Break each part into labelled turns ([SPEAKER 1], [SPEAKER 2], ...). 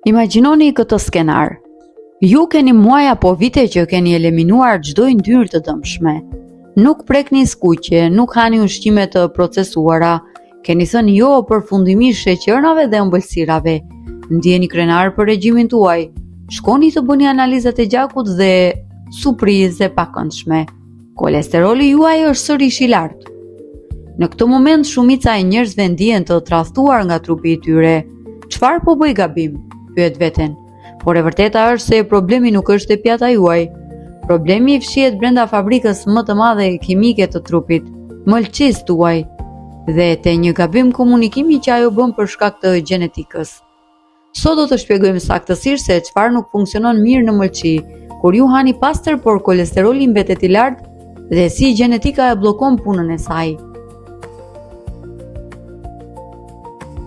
[SPEAKER 1] Imagjinoni këtë skenar. Ju keni muaj apo vite që keni eliminuar çdo yndyrë të dëmshme. Nuk prekni skuqje, nuk hani ushqime të procesuara, keni thënë jo përfundimisht sheqernave dhe ëmbëlsirave. Ndjeni krenar për regjimin tuaj. Shkoni të bëni analizat e gjakut dhe surprizë e pakëndshme. Kolesteroli juaj është sërish i lartë. Në këtë moment shumica e njerëzve ndihen të tradhtuar nga trupi i tyre. Çfarë po bëj gabim? Pyet veten. Por e vërteta është se problemi nuk është te pjata juaj. Problemi fshihet brenda fabrikës më të madhe kimike të trupit, mëlçisë tuaj, dhe te një gabim komunikimi që ajo bën për shkak të gjenetikës. Sot do të shpjegojmë saktësisht se çfarë nuk funksionon mirë në mëlçi, kur ju hani pastër por kolesteroli mbetet i lartë dhe si gjenetika e bllokon punën e saj.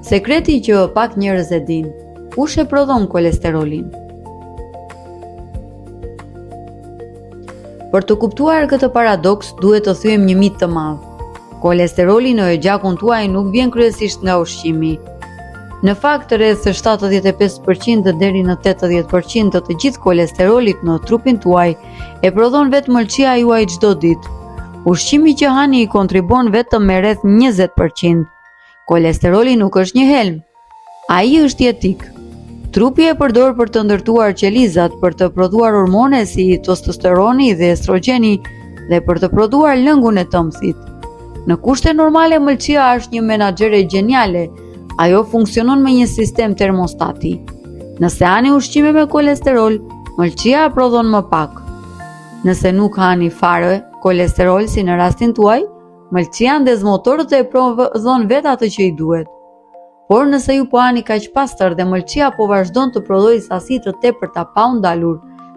[SPEAKER 1] Sekreti që pak njerëz e dinë. Kush e prodhon kolesterolin? Për të kuptuar këtë paradoks, duhet të thyem një mit të madh. Kolesteroli në gjakun tuaj nuk vjen kryesisht nga ushqimi. Në fakt, rreth 75% deri në 80% të gjithë kolesterolit në trupin tuaj e prodhon vetë mëlçia juaj çdo ditë. Ushqimi që hani kontribon vetëm me rreth 20%. Kolesteroli nuk është një helm. Ai është jetik. Trupi e përdor për të ndërtuar qelizat, për të prodhuar hormone si testosteroni dhe estrogeni dhe për të prodhuar lëngun e tëmthit. Në kushte normale mëlçia është një menaxhere geniale. Ajo funksionon me një sistem termostati. Nëse hani ushqime me kolesterol, mëlçia prodhon më pak. Nëse nuk hani fare kolesterol si në rastin tuaj, mëlçia ndez motorët dhe prodhon vetë atë që i duhet. Por nëse ju po hani kaq pastër dhe mëlçia po vazhdon të prodhojë sasi të tepërta pa u ndalur,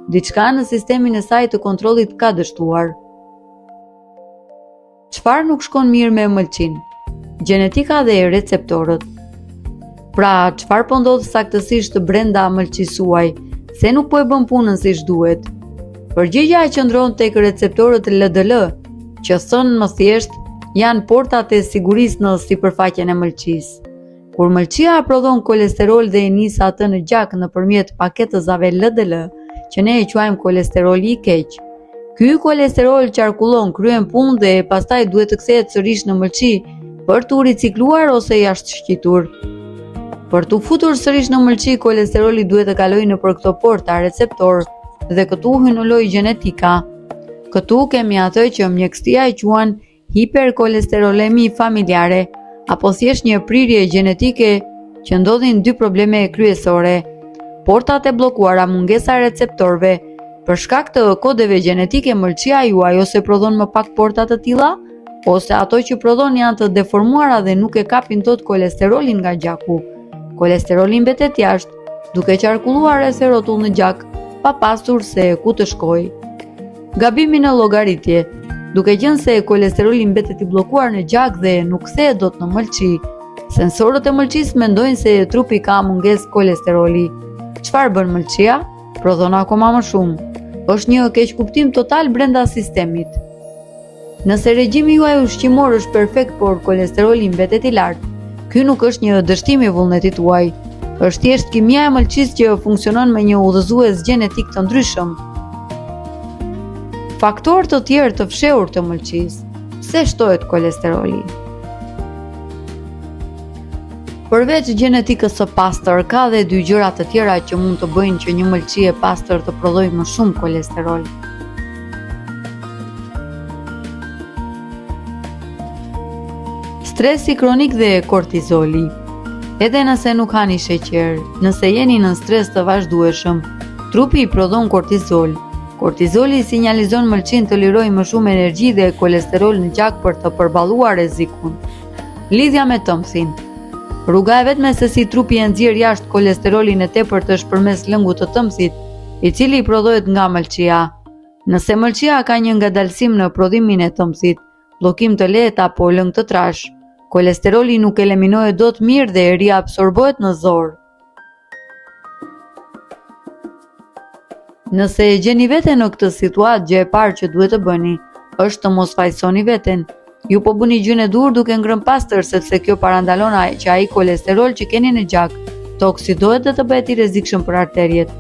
[SPEAKER 1] diçka në sistemin e saj të kontrollit ka dështuar. Çfarë nuk shkon mirë me mëlçin? Gjenetika dhe receptorët. Pra, çfarë po ndodh saktësisht brenda mëlçisë suaj, se nuk po e bën punën siç duhet? Përgjigjja qëndron tek receptorët LDL, që thënë më thjesht janë portat e sigurisë në sipërfaqen e mëlçisë. Kur mëlçia prodhon kolesterol dhe e nis atë në gjak nëpërmjet paketëzave LDL, që ne e quajmë kolesteroli i keq. Ky kolesterol qarkullon, kryen punë dhe pastaj duhet të kthehet sërish në mëlçi për të ricikluar ose jashtë shqitur. Për të futur sërish në mëlçi, kolesteroli duhet të kalojë nëpër këto porta receptor dhe këtu hynuloj gjenetika. Këtu kemi atë që mjekësia e quan hiperkolesterolemi familjare, apo thjesht një prirje gjenetike që ndodhin dy probleme kryesore. Portat e bllokuara, mungesa e receptorëve. Për shkak të kodeve gjenetike, mëlçia juaj ose prodhon më pak porta të tilla, ose ato që prodhon janë të deformuara dhe nuk e kapin dot kolesterolin nga gjaku. Kolesteroli mbetet jashtë, duke qarkulluar rreth rrotull në gjak, pa pasur se ku të shkojë. Gabimi në llogaritje. Duke qenë se kolesteroli mbetet i bllokuar në gjak dhe nuk kthehet dot në mëlçi, sensorët e mëlçisë mendojnë se trupi ka mungesë kolesteroli. Çfarë bën mëlçia? Prodhon akoma më shumë. Është një keqkuptim total brenda sistemit. Nëse regjimi juaj ushqimor është perfekt por kolesteroli mbetet i lartë, ky nuk është një dështim i vullnetit tuaj. Është thjesht kimia e mëlçisë që funksionon me një udhëzues gjenetik të ndryshëm. Faktorë të tjerë të fshehur të mëlçisë. Pse shtohet kolesteroli? Përveç gjenetikës së pastër, ka dhe dy gjëra të tjera që mund të bëjnë që një mëlçi e pastër të prodhojë më shumë kolesterol. Stresi kronik dhe kortizoli. Edhe nëse nuk hani sheqer, nëse jeni në stres të vazhdueshëm, trupi i prodhon kortizol. Kortizoli sinjalizon mëlçin të lirojë më shumë energji dhe kolesterol në gjak për të përballuar rrezikun. Lidhja me tëmthin. Rruga e vetme se si trupi e nxjerr jashtë kolesterolin e tepërt është përmes lëngut të tëmthit, i cili prodhohet nga mëlçia. Nëse mëlçia ka një ngadalësim në prodhimin e tëmthit, bllokim të lehtë apo lëng të trash, kolesteroli nuk eliminohet dot mirë dhe riabsorbohet në zor. Nëse e gjeni veten në këtë situatë, gjë e parë që duhet të bëni është të mos fajsoni veten. Ju po bëni gjën e dur duke ngrënë pastër sepse kjo parandalon që ai kolesterol që keni në gjak të oksidohet dhe të bëhet i rrezikshëm për arterjet.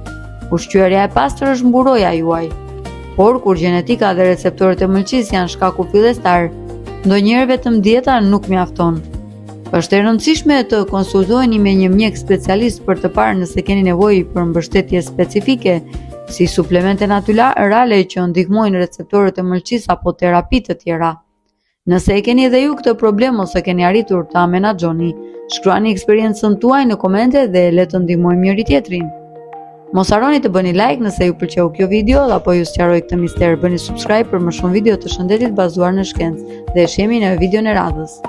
[SPEAKER 1] Ushqyerja e pastër është mburoja juaj. Por kur gjenetika dhe receptorët e mëlçisë janë shkaku fillestar, ndonjëherë vetëm dieta nuk mjafton. Është e rëndësishme të konsultoheni me një mjek specialist për të parë nëse keni nevojë për mbështetje specifike, si suplemente natyrale që ndihmojnë receptorët e mëlçisë apo terapi të tjera. Nëse e keni edhe ju këtë problem ose keni arritur ta menaxhoni, shkruani eksperiencën tuaj në komente dhe le të ndihmojmë njëri tjetrin. Mos harroni të bëni like nëse ju pëlqeu kjo video dhe apo ju sqaroj këtë mister. Bëni subscribe për më shumë video të shëndetit bazuar në shkencë dhe shihemi në videon e radhës.